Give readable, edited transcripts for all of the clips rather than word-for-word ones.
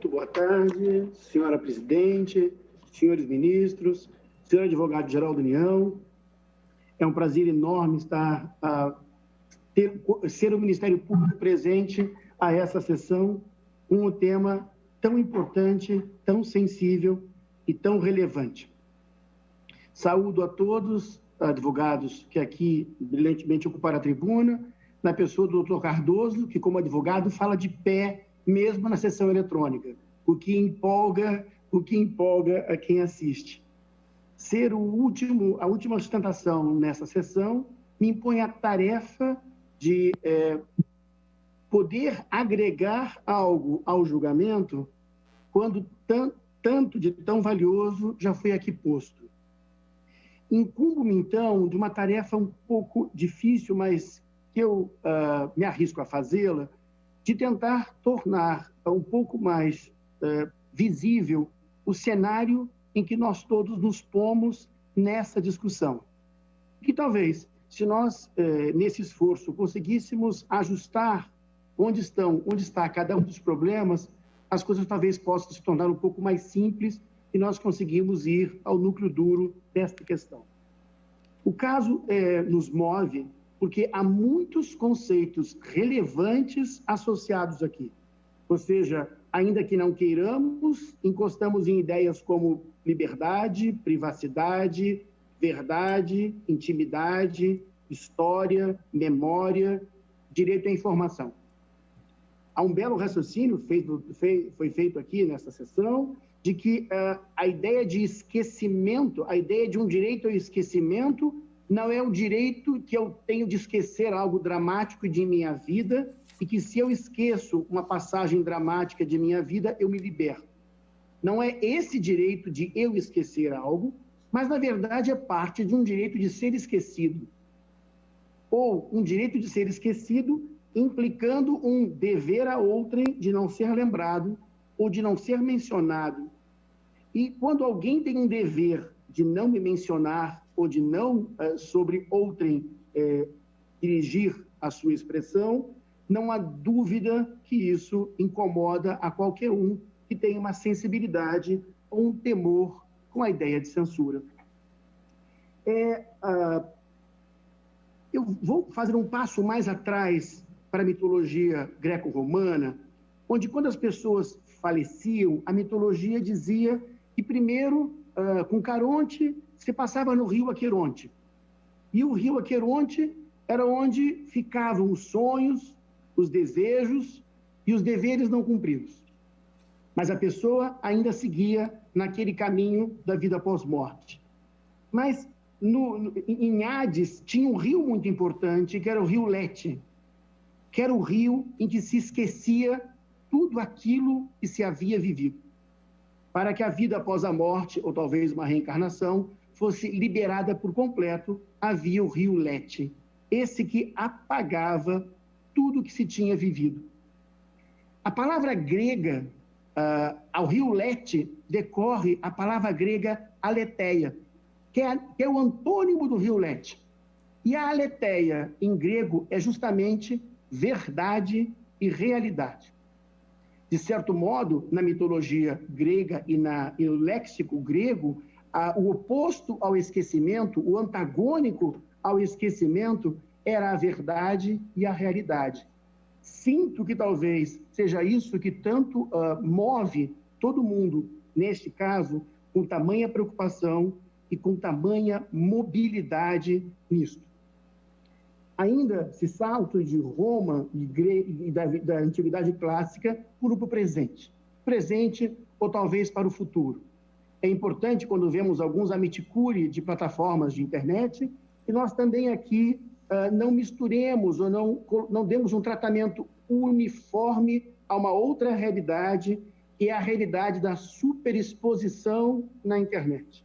Muito boa tarde, senhora presidente, senhores ministros, senhor advogado-geral da União. É um prazer enorme ser o Ministério Público presente a essa sessão com um tema tão importante, tão sensível e tão relevante. Saúdo a todos advogados que aqui brilhantemente ocuparam a tribuna, na pessoa do Dr. Cardoso, que como advogado fala de pé mesmo na sessão eletrônica, o que empolga a quem assiste. Ser a última sustentação nessa sessão me impõe a tarefa de poder agregar algo ao julgamento quando tanto de tão valioso já foi aqui posto. Incumbo-me, então, de uma tarefa um pouco difícil, mas que eu me arrisco a fazê-la, de tentar tornar um pouco mais visível o cenário em que nós todos nos pomos nessa discussão. Que talvez, se nós, nesse esforço, conseguíssemos ajustar onde está cada um dos problemas, as coisas talvez possam se tornar um pouco mais simples e nós conseguimos ir ao núcleo duro desta questão. O caso nos move porque há muitos conceitos relevantes associados aqui. Ou seja, ainda que não queiramos, encostamos em ideias como liberdade, privacidade, verdade, intimidade, história, memória, direito à informação. Há um belo raciocínio foi feito aqui nessa sessão de que a ideia de esquecimento, a ideia de um direito ao esquecimento não é o direito que eu tenho de esquecer algo dramático de minha vida e que se eu esqueço uma passagem dramática de minha vida, eu me liberto. Não é esse direito de eu esquecer algo, mas, na verdade, é parte de um direito de ser esquecido. Ou um direito de ser esquecido implicando um dever a outrem de não ser lembrado ou de não ser mencionado. E quando alguém tem um dever de não me mencionar ou de não, sobre outrem, dirigir a sua expressão, não há dúvida que isso incomoda a qualquer um que tenha uma sensibilidade ou um temor com a ideia de censura. Eu vou fazer um passo mais atrás para a mitologia greco-romana, onde quando as pessoas faleciam, a mitologia dizia que primeiro, com Caronte, se passava no rio Aqueronte. E o rio Aqueronte era onde ficavam os sonhos, os desejos e os deveres não cumpridos. Mas a pessoa ainda seguia naquele caminho da vida pós-morte. Mas em Hades tinha um rio muito importante, que era o rio Lete, que era o rio em que se esquecia tudo aquilo que se havia vivido, para que a vida após a morte, ou talvez uma reencarnação, fosse liberada por completo, havia o rio Lete, esse que apagava tudo que se tinha vivido. A palavra grega, ao rio Lete, decorre a palavra grega aletheia, que é o antônimo do rio Lete. E a aletheia, em grego, é justamente verdade e realidade. De certo modo, na mitologia grega e no léxico grego, o oposto ao esquecimento, o antagônico ao esquecimento, era a verdade e a realidade. Sinto que talvez seja isso que tanto move todo mundo, neste caso, com tamanha preocupação e com tamanha mobilidade nisto. Ainda se salta de Roma e da antiguidade clássica para o presente ou talvez para o futuro. É importante quando vemos alguns amiticuri de plataformas de internet que nós também aqui não misturemos ou não demos um tratamento uniforme a uma outra realidade, que é a realidade da superexposição na internet.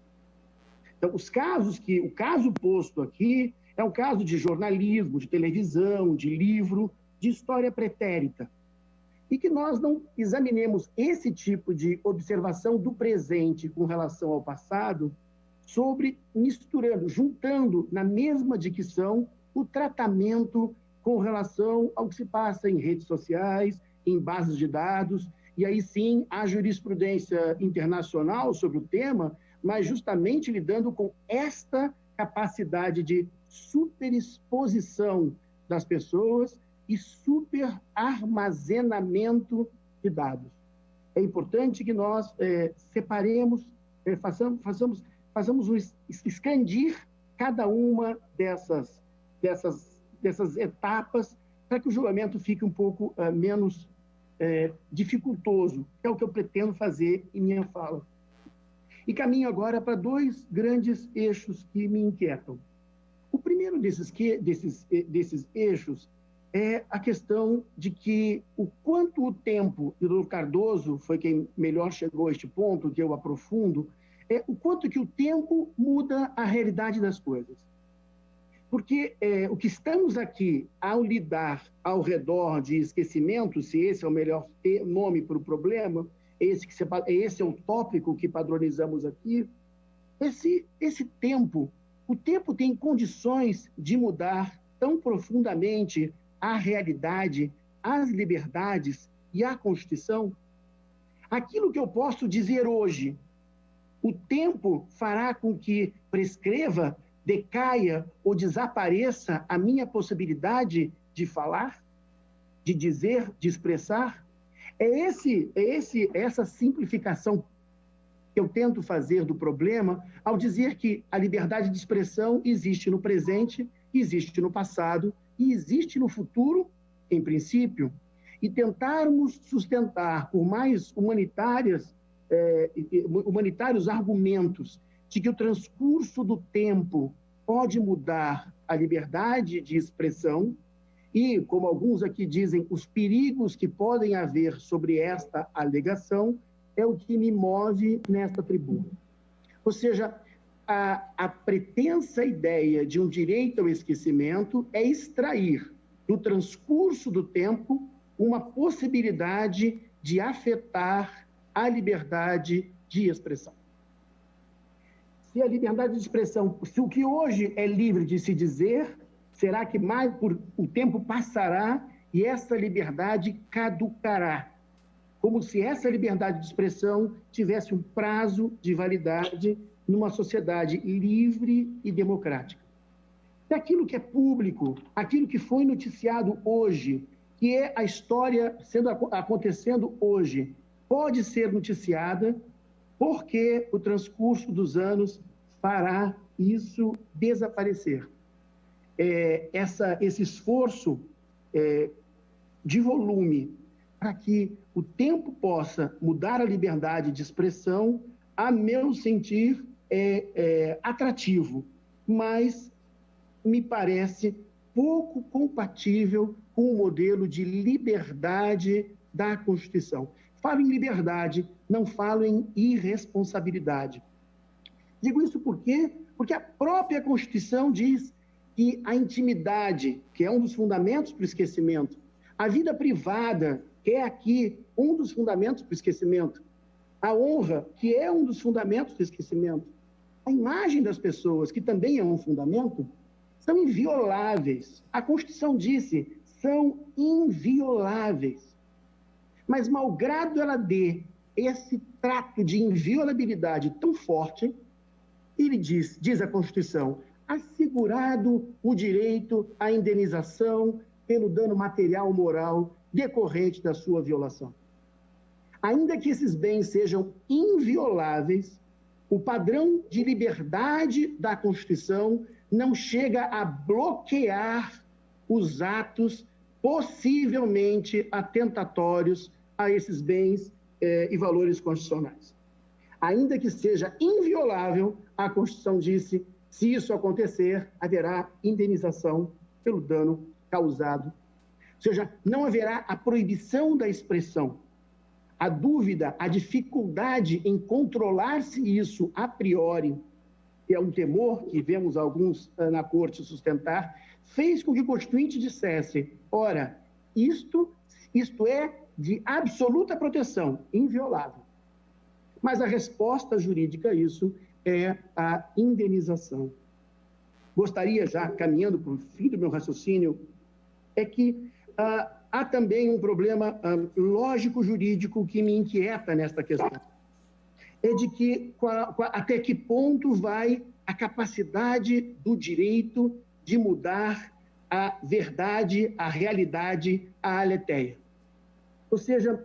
Então, o caso posto aqui é um caso de jornalismo, de televisão, de livro, de história pretérita. E que nós não examinemos esse tipo de observação do presente com relação ao passado, juntando na mesma dicção o tratamento com relação ao que se passa em redes sociais, em bases de dados e aí sim há jurisprudência internacional sobre o tema, mas justamente lidando com esta capacidade de superexposição das pessoas e superarmazenamento de dados. É importante que nós separemos, façamos um expandir cada uma dessas etapas para que o julgamento fique um pouco menos dificultoso, que é o que eu pretendo fazer em minha fala. E caminho agora para dois grandes eixos que me inquietam. O primeiro desses eixos é a questão de que o quanto o tempo, e o doutor Cardoso foi quem melhor chegou a este ponto, que eu aprofundo, o quanto que o tempo muda a realidade das coisas. Porque o que estamos aqui ao lidar ao redor de esquecimento, se esse é o melhor nome para o problema, esse é o tópico que padronizamos aqui, esse tempo, o tempo tem condições de mudar tão profundamente a realidade, as liberdades e a Constituição. Aquilo que eu posso dizer hoje, o tempo fará com que prescreva, decaia ou desapareça a minha possibilidade de falar, de dizer, de expressar? Essa simplificação que eu tento fazer do problema ao dizer que a liberdade de expressão existe no presente, existe no passado e existe no futuro, em princípio, e tentarmos sustentar por mais humanitários argumentos de que o transcurso do tempo pode mudar a liberdade de expressão e, como alguns aqui dizem, os perigos que podem haver sobre esta alegação, é o que me move nesta tribuna. Ou seja, a pretensa ideia de um direito ao esquecimento é extrair do transcurso do tempo uma possibilidade de afetar a liberdade de expressão. Se a liberdade de expressão, se o que hoje é livre de se dizer, será que o tempo passará e essa liberdade caducará? Como se essa liberdade de expressão tivesse um prazo de validade numa sociedade livre e democrática. Se aquilo que é público, aquilo que foi noticiado hoje, que é a história acontecendo hoje, pode ser noticiada, porque o transcurso dos anos fará isso desaparecer. Esse esforço de volume para que o tempo possa mudar a liberdade de expressão, a meu sentir, é atrativo, mas me parece pouco compatível com o modelo de liberdade da Constituição. Falo em liberdade, não falo em irresponsabilidade. Digo isso por quê? Porque a própria Constituição diz que a intimidade, que é um dos fundamentos para o esquecimento, a vida privada, que é aqui um dos fundamentos para o esquecimento, a honra, que é um dos fundamentos do esquecimento, a imagem das pessoas, que também é um fundamento, são invioláveis. A Constituição disse, são invioláveis. Mas, malgrado ela dê esse trato de inviolabilidade tão forte, ele diz a Constituição, assegurado o direito à indenização pelo dano material ou moral decorrente da sua violação. Ainda que esses bens sejam invioláveis, o padrão de liberdade da Constituição não chega a bloquear os atos possivelmente atentatórios a esses bens e valores constitucionais. Ainda que seja inviolável, a Constituição disse, se isso acontecer, haverá indenização pelo dano causado. Ou seja, não haverá a proibição da expressão. A dúvida, a dificuldade em controlar-se isso a priori, que é um temor que vemos alguns na Corte sustentar, fez com que o Constituinte dissesse, ora, isto é de absoluta proteção, inviolável. Mas a resposta jurídica a isso é a indenização. Gostaria, já caminhando para o fim do meu raciocínio, é que há também um problema lógico-jurídico que me inquieta nesta questão. É de que até que ponto vai a capacidade do direito de mudar a verdade, a realidade, a aletheia. Ou seja,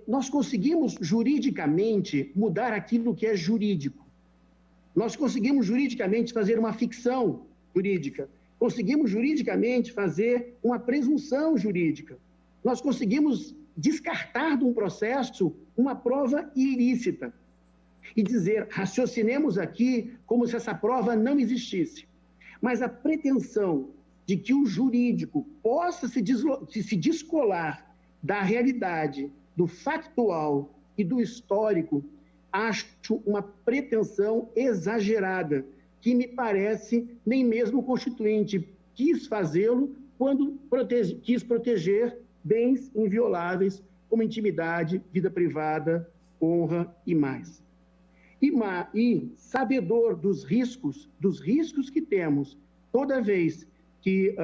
nós conseguimos juridicamente mudar aquilo que é jurídico. Nós conseguimos juridicamente fazer uma ficção jurídica. Conseguimos juridicamente fazer uma presunção jurídica. Nós conseguimos descartar de um processo uma prova ilícita e dizer, raciocinemos aqui como se essa prova não existisse. Mas a pretensão de que o jurídico possa se descolar da realidade, do factual e do histórico, acho uma pretensão exagerada, que me parece nem mesmo o Constituinte quis fazê-lo quando quis proteger bens invioláveis como intimidade, vida privada, honra e mais. E sabedor dos riscos que temos toda vez que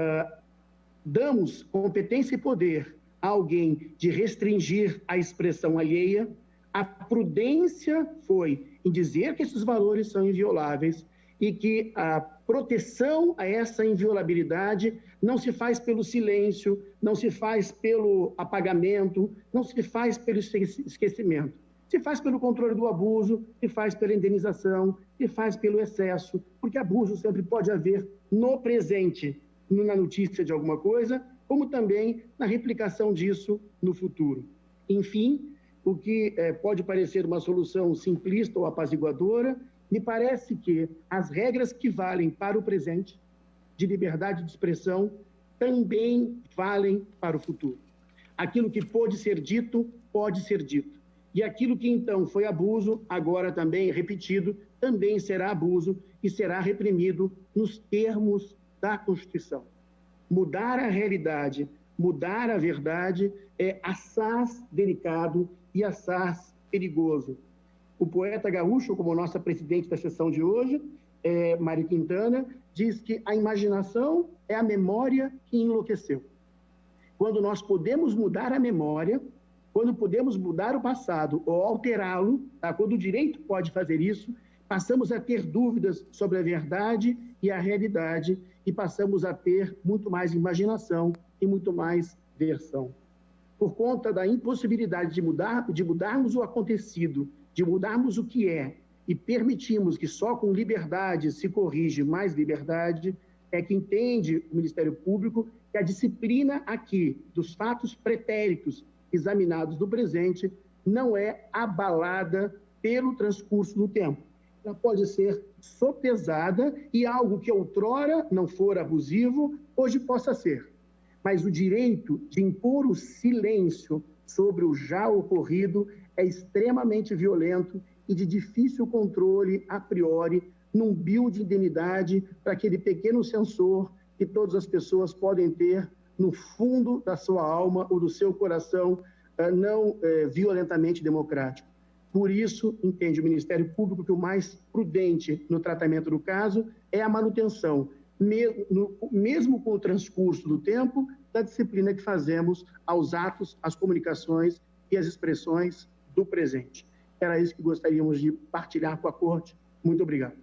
damos competência e poder a alguém de restringir a expressão alheia, a prudência foi em dizer que esses valores são invioláveis e que a proteção a essa inviolabilidade não se faz pelo silêncio, não se faz pelo apagamento, não se faz pelo esquecimento. Se faz pelo controle do abuso, se faz pela indenização, se faz pelo excesso, porque abuso sempre pode haver no presente, na notícia de alguma coisa, como também na replicação disso no futuro. Enfim, o que pode parecer uma solução simplista ou apaziguadora, me parece que as regras que valem para o presente, de liberdade de expressão, também valem para o futuro. Aquilo que pode ser dito, pode ser dito. E aquilo que então foi abuso, agora também repetido, também será abuso e será reprimido nos termos da Constituição. Mudar a realidade, mudar a verdade é assaz delicado e assaz perigoso. O poeta gaúcho, como nossa presidente da sessão de hoje, Mário Quintana, diz que a imaginação é a memória que enlouqueceu. Quando nós podemos mudar a memória, quando podemos mudar o passado ou alterá-lo, tá? Quando o direito pode fazer isso, passamos a ter dúvidas sobre a verdade e a realidade e passamos a ter muito mais imaginação e muito mais versão. Por conta da impossibilidade de mudarmos o acontecido, de mudarmos o que é e permitimos que só com liberdade se corrige mais liberdade, é que entende o Ministério Público que a disciplina aqui dos fatos pretéritos examinados do presente não é abalada pelo transcurso do tempo. Ela pode ser sopesada e algo que outrora não for abusivo, hoje possa ser. Mas o direito de impor o silêncio sobre o já ocorrido é extremamente violento e de difícil controle a priori num bio de indemnidade para aquele pequeno sensor que todas as pessoas podem ter no fundo da sua alma ou do seu coração não violentamente democrático. Por isso, entende o Ministério Público que o mais prudente no tratamento do caso é a manutenção, mesmo com o transcurso do tempo, da disciplina que fazemos aos atos, às comunicações e às expressões do presente. Era isso que gostaríamos de partilhar com a Corte. Muito obrigado.